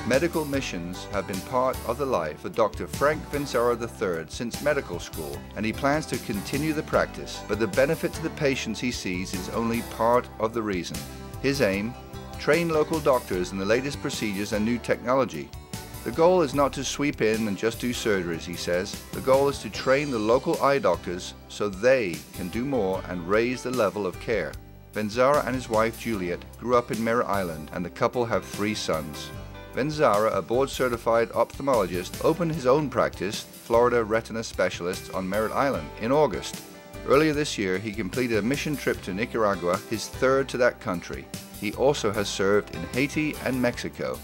Medical missions have been part of the life of Dr. Frank Venzara III since medical school, and he plans to continue the practice, but the benefit to the patients he sees is only part of the reason. His aim? Train local doctors in the latest procedures and new technology. The goal is not to sweep in and just do surgeries, he says. The goal is to train the local eye doctors so they can do more and raise the level of care. Venzara and his wife Juliet grew up in Merritt Island, and the couple have 3 sons. Venzara, a board-certified ophthalmologist, opened his own practice, Florida Retina Specialists, on Merritt Island in August. Earlier this year, he completed a mission trip to Nicaragua, his 3rd to that country. He also has served in Haiti and Mexico.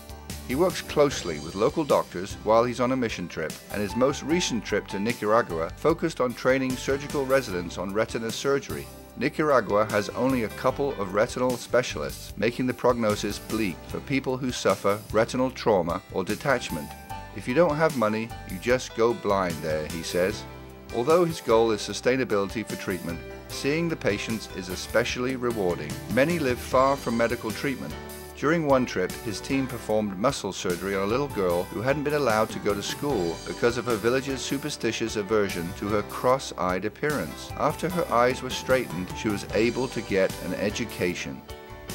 He works closely with local doctors while he's on a mission trip, and his most recent trip to Nicaragua focused on training surgical residents on retina surgery. Nicaragua has only a couple of retinal specialists, making the prognosis bleak for people who suffer retinal trauma or detachment. If you don't have money, you just go blind there, he says. Although his goal is sustainability for treatment, seeing the patients is especially rewarding. Many live far from medical treatment. During one trip, his team performed muscle surgery on a little girl who hadn't been allowed to go to school because of her village's superstitious aversion to her cross-eyed appearance. After her eyes were straightened, she was able to get an education.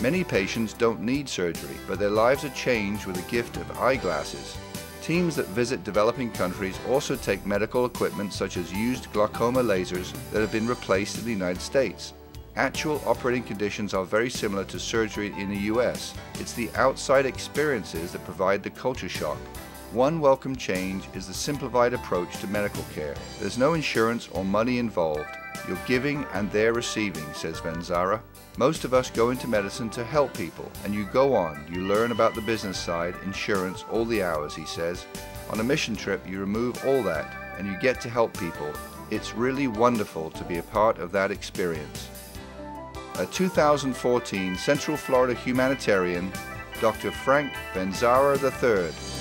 Many patients don't need surgery, but their lives are changed with the gift of eyeglasses. Teams that visit developing countries also take medical equipment such as used glaucoma lasers that have been replaced in the United States. Actual operating conditions are very similar to surgery in the US. It's the outside experiences that provide the culture shock. One welcome change is the simplified approach to medical care. There's no insurance or money involved. You're giving and they're receiving, says Venzara. Most of us go into medicine to help people, and you go on. You learn about the business side, insurance, all the hours, he says. On a mission trip, you remove all that, and you get to help people. It's really wonderful to be a part of that experience. A 2014 Central Florida humanitarian, Dr. Frank Venzara III.